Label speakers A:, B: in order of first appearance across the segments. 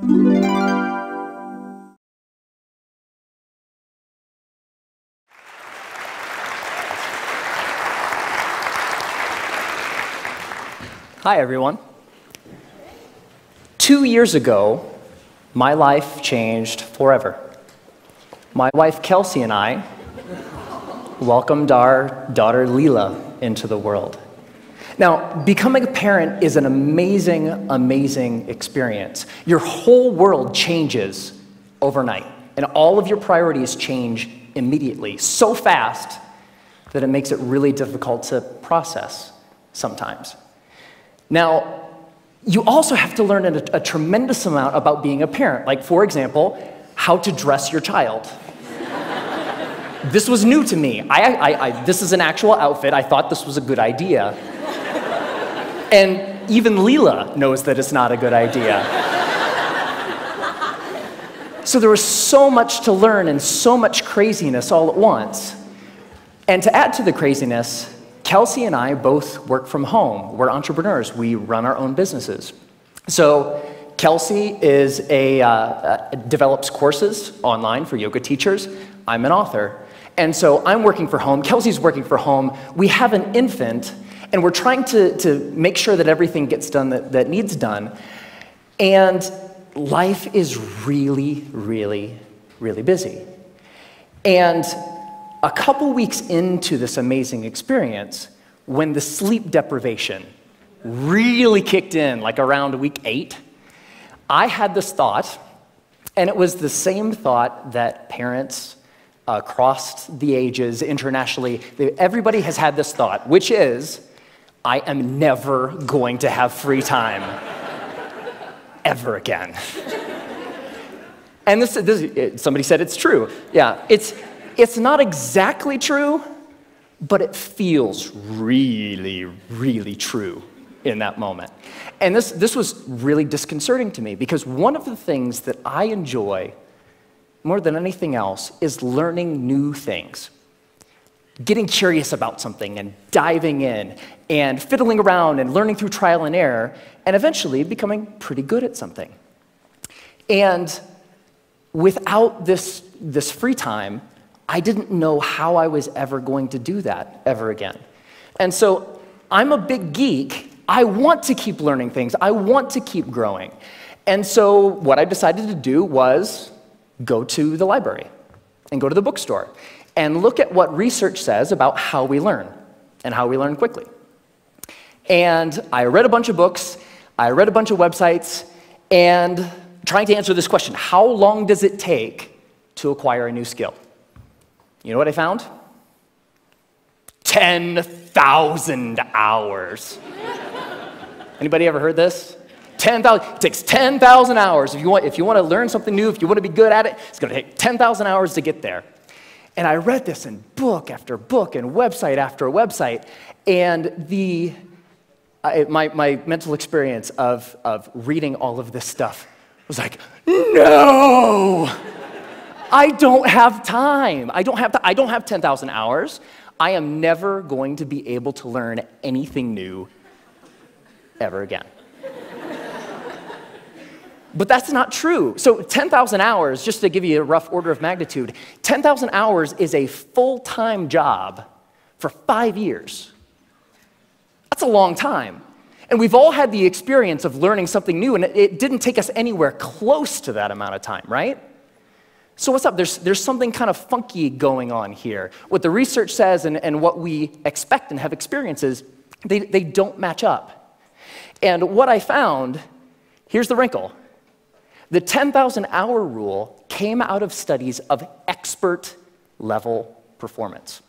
A: Hi, everyone. 2 years ago, my life changed forever. My wife, Kelsey, and I welcomed our daughter, Leela, into the world. Now, becoming a parent is an amazing, amazing experience. Your whole world changes overnight, and all of your priorities change immediately, so fast that it makes it really difficult to process sometimes. Now, you also have to learn a tremendous amount about being a parent. Like, for example, how to dress your child. This was new to me. This is an actual outfit. I thought this was a good idea. And even Leela knows that it's not a good idea. So there was so much to learn and so much craziness all at once. And to add to the craziness, Kelsey and I both work from home. We're entrepreneurs. We run our own businesses. So Kelsey is develops courses online for yoga teachers. I'm an author. And so I'm working from home. Kelsey's working from home. We have an infant, and we're trying to make sure that everything gets done that needs done. And life is really, really, really busy. And a couple weeks into this amazing experience, when the sleep deprivation really kicked in, like around week 8, I had this thought, and it was the same thought that parents across the ages internationally, everybody has had this thought, which is, I am never going to have free time ever again. And somebody said it's true. Yeah, it's not exactly true, but it feels really, really true in that moment. And this was really disconcerting to me, because one of the things that I enjoy more than anything else is learning new things. Getting curious about something and diving in and fiddling around and learning through trial and error and eventually becoming pretty good at something. And without this free time, I didn't know how I was ever going to do that ever again. And so I'm a big geek. I want to keep learning things. I want to keep growing. And so what I decided to do was go to the library and go to the bookstore and look at what research says about how we learn and how we learn quickly. And I read a bunch of books, I read a bunch of websites, and trying to answer this question, how long does it take to acquire a new skill? You know what I found? 10,000 hours. Anybody ever heard this? 10,000. It takes 10,000 hours. If you want to learn something new, if you want to be good at it, it's going to take 10,000 hours to get there. And I read this in book after book and website after website, and my mental experience of reading all of this stuff was like, no! I don't have time. I don't have 10,000 hours. I am never going to be able to learn anything new ever again. But that's not true. So 10,000 hours, just to give you a rough order of magnitude, 10,000 hours is a full-time job for 5 years. That's a long time. And we've all had the experience of learning something new, and it didn't take us anywhere close to that amount of time, right? So what's up? There's something kind of funky going on here. What the research says and what we expect and have experiences, they don't match up. And what I found, here's the wrinkle. The 10,000 hour rule came out of studies of expert level performance.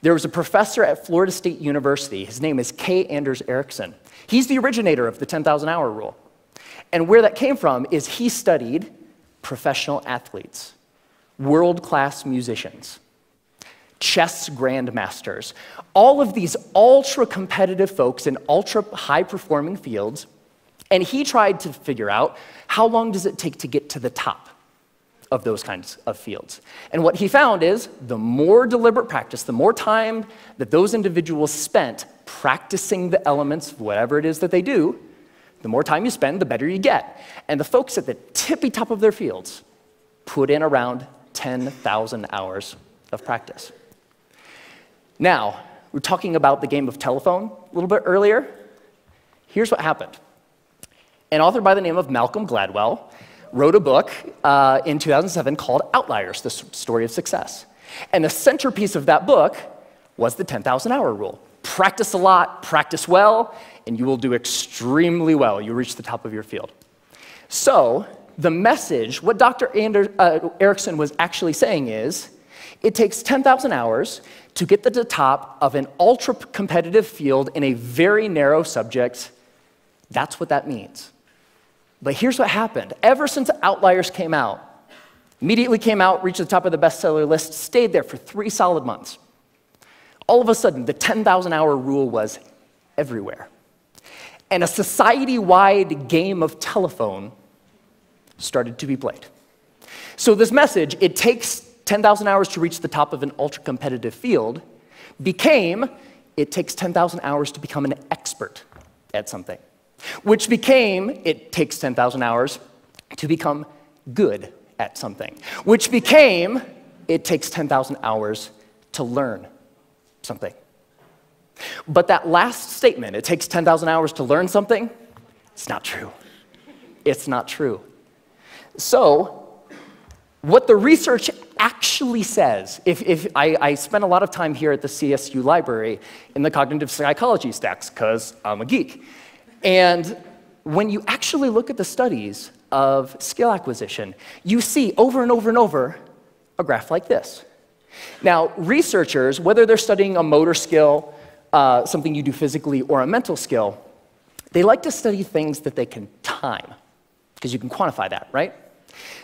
A: There was a professor at Florida State University. His name is K. Anders Ericsson. He's the originator of the 10,000 hour rule. And where that came from is he studied professional athletes, world-class musicians, chess grandmasters, all of these ultra-competitive folks in ultra-high-performing fields, and he tried to figure out how long does it take to get to the top of those kinds of fields. And what he found is the more deliberate practice, the more time that those individuals spent practicing the elements of whatever it is that they do, The more time you spend, the better you get. And the folks at the tippy top of their fields put in around 10,000 hours of practice. Now, we were talking about the game of telephone a little bit earlier. Here's what happened. An author by the name of Malcolm Gladwell wrote a book in 2007 called Outliers, the Story of Success. And the centerpiece of that book was the 10,000-hour rule. Practice a lot, practice well, and you will do extremely well. You'll reach the top of your field. So the message, what Dr. Erickson was actually saying is, it takes 10,000 hours to get to the top of an ultra-competitive field in a very narrow subject. That's what that means. But here's what happened. Ever since Outliers came out, immediately came out, reached the top of the bestseller list, stayed there for 3 solid months. All of a sudden, the 10,000-hour rule was everywhere. And a society-wide game of telephone started to be played. So this message, it takes 10,000 hours to reach the top of an ultra-competitive field, became, it takes 10,000 hours to become an expert at something. Which became, it takes 10,000 hours to become good at something. Which became, it takes 10,000 hours to learn something. But that last statement, it takes 10,000 hours to learn something, it's not true. It's not true. So, what the research actually says, if I spent a lot of time here at the CSU library in the cognitive psychology stacks, because I'm a geek. And when you actually look at the studies of skill acquisition, you see over and over and over a graph like this. Now, researchers, whether they're studying a motor skill, something you do physically, or a mental skill, they like to study things that they can time, because you can quantify that, right?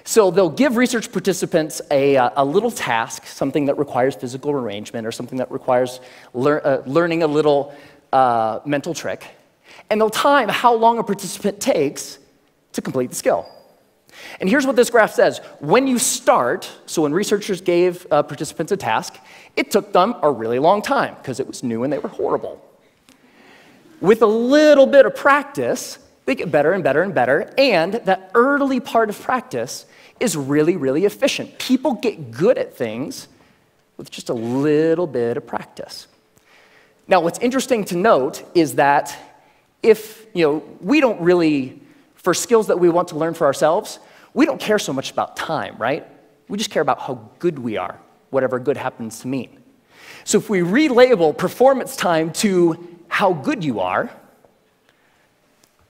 A: So they'll give research participants a little task, something that requires physical arrangement, or something that requires learning a little mental trick, and they'll time how long a participant takes to complete the skill. And here's what this graph says. When you start, so when researchers gave participants a task, it took them a really long time because it was new and they were horrible. With a little bit of practice, they get better and better and better, and that early part of practice is really, really efficient. People get good at things with just a little bit of practice. Now, what's interesting to note is that if, we don't really, for skills that we want to learn for ourselves, we don't care so much about time, right? We just care about how good we are, whatever good happens to mean. So if we relabel performance time to how good you are,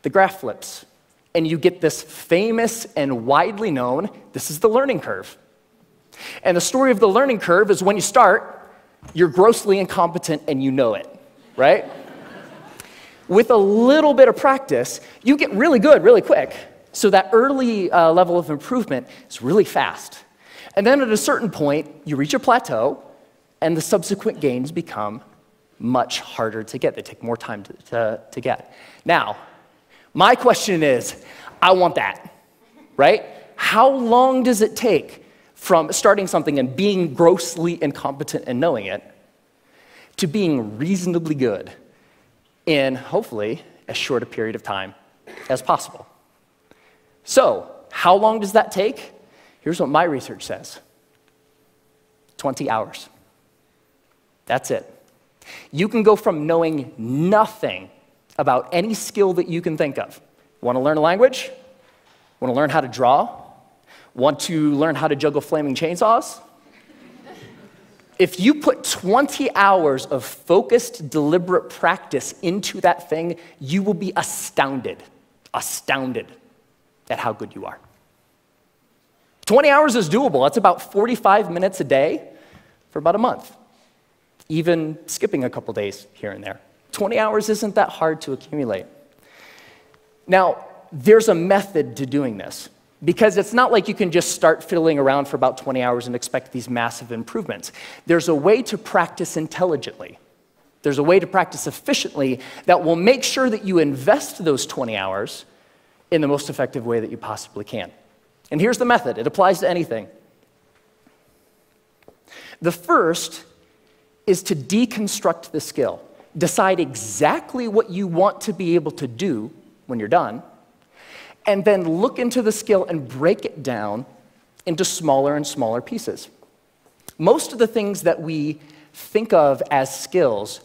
A: the graph flips, and you get this famous and widely known, this is the learning curve. And the story of the learning curve is when you start, you're grossly incompetent and you know it, right? With a little bit of practice, you get really good really quick. So that early level of improvement is really fast. And then at a certain point, you reach a plateau, and the subsequent gains become much harder to get. They take more time to get. Now, my question is, I want that, right? How long does it take from starting something and being grossly incompetent and knowing it to being reasonably good in, hopefully, as short a period of time as possible? So, how long does that take? Here's what my research says. 20 hours. That's it. You can go from knowing nothing about any skill that you can think of. Want to learn a language? Want to learn how to draw? Want to learn how to juggle flaming chainsaws? If you put 20 hours of focused, deliberate practice into that thing, you will be astounded at how good you are. 20 hours is doable. That's about 45 minutes a day for about a month, even skipping a couple days here and there. 20 hours isn't that hard to accumulate. Now, there's a method to doing this, because it's not like you can just start fiddling around for about 20 hours and expect these massive improvements. There's a way to practice intelligently. There's a way to practice efficiently that will make sure that you invest those 20 hours in the most effective way that you possibly can. And here's the method. It applies to anything. The first is to deconstruct the skill. Decide exactly what you want to be able to do when you're done, and then look into the skill and break it down into smaller and smaller pieces. Most of the things that we think of as skills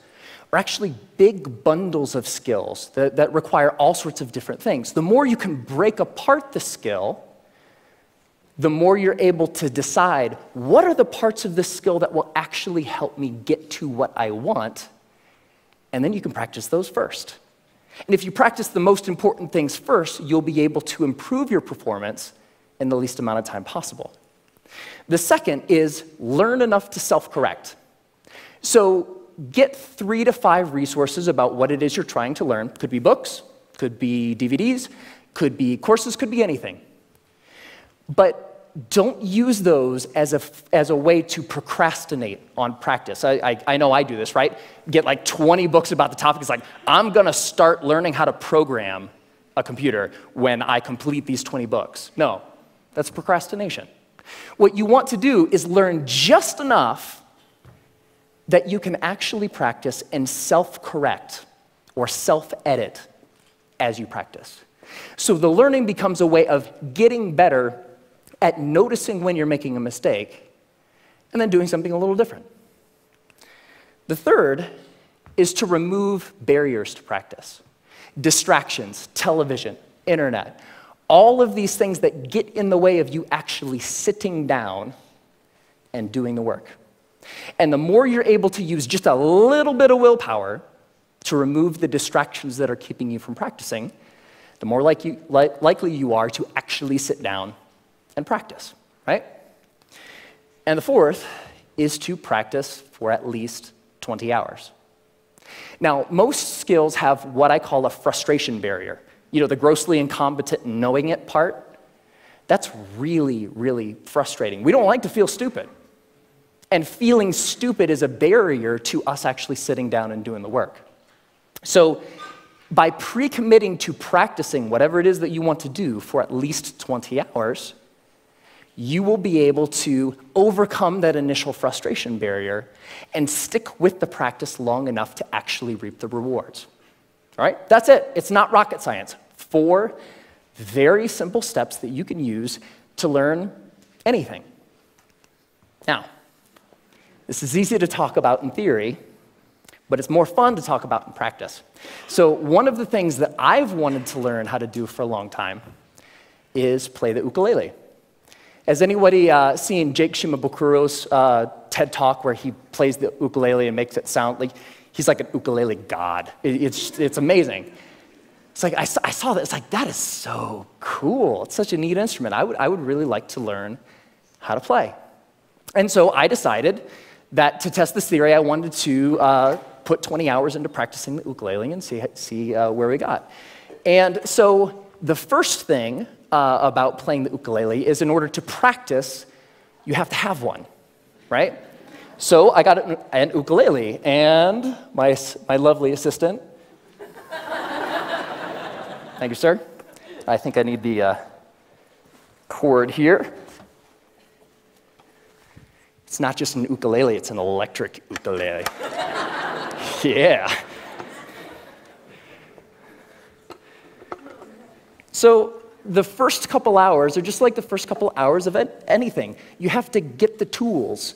A: are actually big bundles of skills that require all sorts of different things. The more you can break apart the skill, the more you're able to decide what are the parts of this skill that will actually help me get to what I want, and then you can practice those first. And if you practice the most important things first, you'll be able to improve your performance in the least amount of time possible. The second is learn enough to self-correct. So get 3 to 5 resources about what it is you're trying to learn. Could be books, could be DVDs, could be courses, could be anything. But don't use those as a way to procrastinate on practice. I know I do this, right? Get like 20 books about the topic. It's like, I'm going to start learning how to program a computer when I complete these 20 books. No, that's procrastination. What you want to do is learn just enough that you can actually practice and self-correct or self-edit as you practice. So the learning becomes a way of getting better at noticing when you're making a mistake and then doing something a little different. The third is to remove barriers to practice. Distractions, television, internet, all of these things that get in the way of you actually sitting down and doing the work. And the more you're able to use just a little bit of willpower to remove the distractions that are keeping you from practicing, the more likely you are to actually sit down and practice, right? And the fourth is to practice for at least 20 hours. Now, most skills have what I call a frustration barrier. You know, the grossly incompetent knowing it part, that's really, really frustrating. We don't like to feel stupid. And feeling stupid is a barrier to us actually sitting down and doing the work. So by pre-committing to practicing whatever it is that you want to do for at least 20 hours, you will be able to overcome that initial frustration barrier and stick with the practice long enough to actually reap the rewards. All right? That's it. It's not rocket science. 4 very simple steps that you can use to learn anything. Now, this is easy to talk about in theory, but it's more fun to talk about in practice. So one of the things that I've wanted to learn how to do for a long time is play the ukulele. Has anybody seen Jake Shimabukuro's TED Talk where he plays the ukulele and makes it sound like he's like an ukulele god? It's amazing. It's like, I saw that, it's like, that is so cool. It's such a neat instrument. I would really like to learn how to play. And so I decided that to test this theory, I wanted to put 20 hours into practicing the ukulele and see where we got. And so the first thing about playing the ukulele is in order to practice, you have to have one, right? So I got an ukulele, and my lovely assistant, thank you, sir. I think I need the cord here. It's not just an ukulele, it's an electric ukulele. Yeah. So the first couple hours are just like the first couple hours of anything. You have to get the tools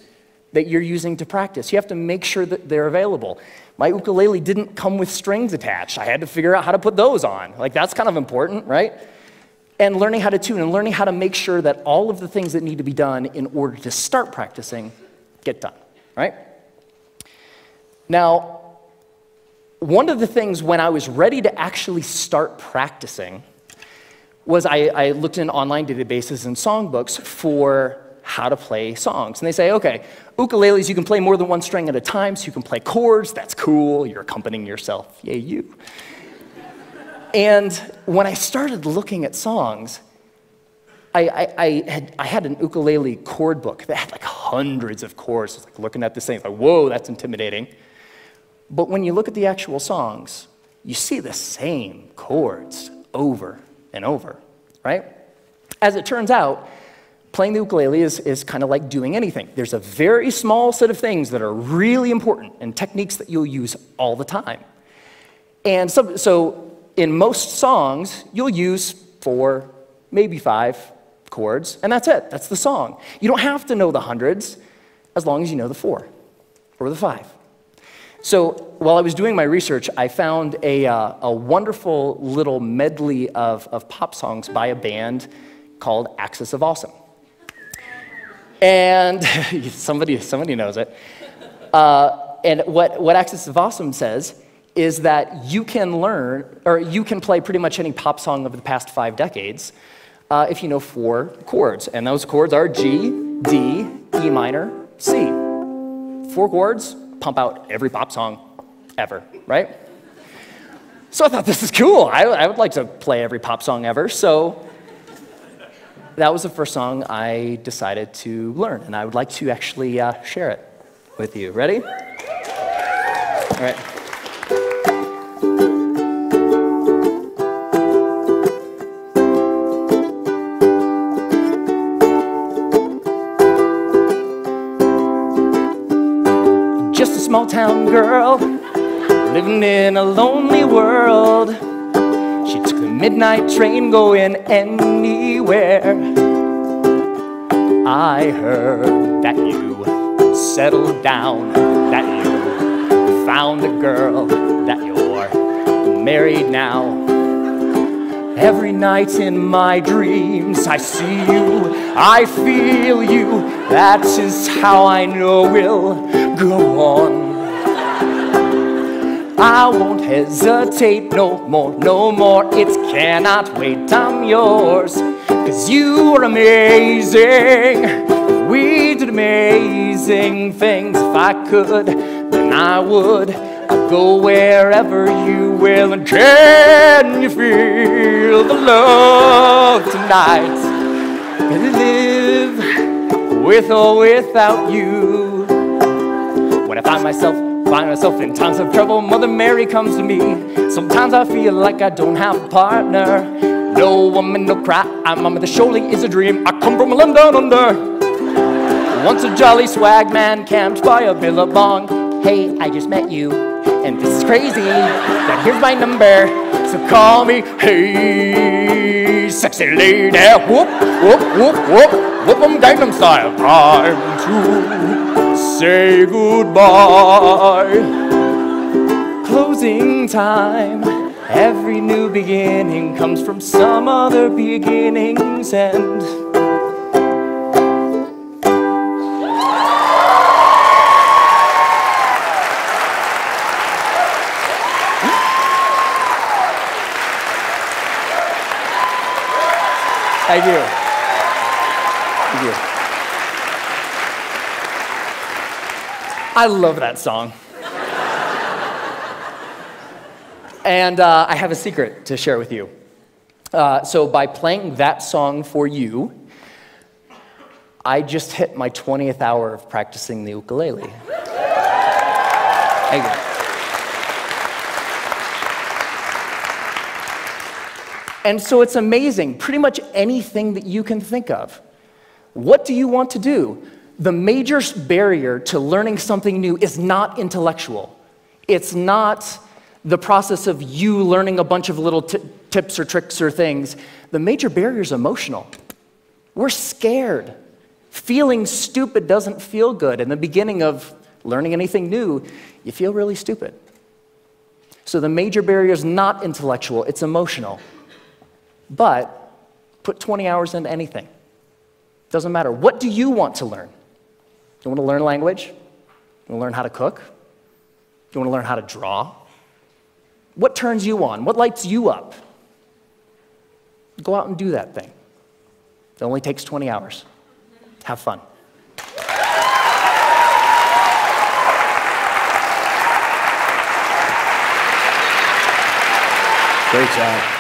A: that you're using to practice. You have to make sure that they're available. My ukulele didn't come with strings attached. I had to figure out how to put those on. Like, that's kind of important, right? And learning how to tune and learning how to make sure that all of the things that need to be done in order to start practicing get done, right? Now, one of the things when I was ready to actually start practicing was I looked in online databases and songbooks for how to play songs. And they say, okay, ukuleles, you can play more than one string at a time, so you can play chords. That's cool. You're accompanying yourself. Yay, you. And when I started looking at songs, I had an ukulele chord book that had like hundreds of chords. It's like looking at this thing, it's like, whoa, that's intimidating. But when you look at the actual songs, you see the same chords over and over, right? As it turns out, playing the ukulele is kind of like doing anything. There's a very small set of things that are really important and techniques that you'll use all the time. And so in most songs, you'll use 4, maybe 5 chords, and that's it. That's the song. You don't have to know the hundreds as long as you know the 4 or the 5. So while I was doing my research, I found a wonderful little medley of pop songs by a band called Axis of Awesome. And somebody knows it. And what Axis of Awesome says is that you can learn, or you can play pretty much any pop song of the past 5 decades if you know 4 chords. And those chords are G, D, E minor, C. 4 chords, pump out every pop song ever, right? So I thought, this is cool. I would like to play every pop song ever. So that was the first song I decided to learn, and I would like to actually share it with you. Ready? All right. Just a small town girl living in a lonely world. She took the midnight train going anywhere. I heard that you settled down, that you found a girl, that you're married now. Every night in my dreams I see you, I feel you. That is how I know we'll go on. I won't hesitate no more, no more. It cannot wait, I'm yours. 'Cause you are amazing. We did amazing things. If I could, then I would. I'd go wherever you will. And can you feel the love tonight? Can I live with or without you? When I find myself in times of trouble, Mother Mary comes to me. Sometimes I feel like I don't have a partner. No woman, no cry, I'm Mama, the surely is a dream. I come from a land down under. Once a jolly swag man camped by a billabong. Hey, I just met you, and this is crazy. Now here's my number, so call me. Hey, sexy lady, whoop, whoop, whoop, whoop, whoop 'em Gangnam Style. Time to say goodbye. Closing time. Every new beginning comes from some other beginning's end. Thank you. Thank you. I love that song. And I have a secret to share with you. So by playing that song for you, I just hit my 20th hour of practicing the ukulele. Thank you. And so it's amazing, pretty much anything that you can think of. What do you want to do? The major barrier to learning something new is not intellectual. It's not the process of you learning a bunch of little tips or tricks or things. The major barrier is emotional. We're scared. Feeling stupid doesn't feel good. In the beginning of learning anything new, you feel really stupid. So the major barrier is not intellectual, it's emotional. But put 20 hours into anything. Doesn't matter. What do you want to learn? You want to learn language? You want to learn how to cook? You want to learn how to draw? What turns you on? What lights you up? Go out and do that thing. It only takes 20 hours. Have fun. Great job.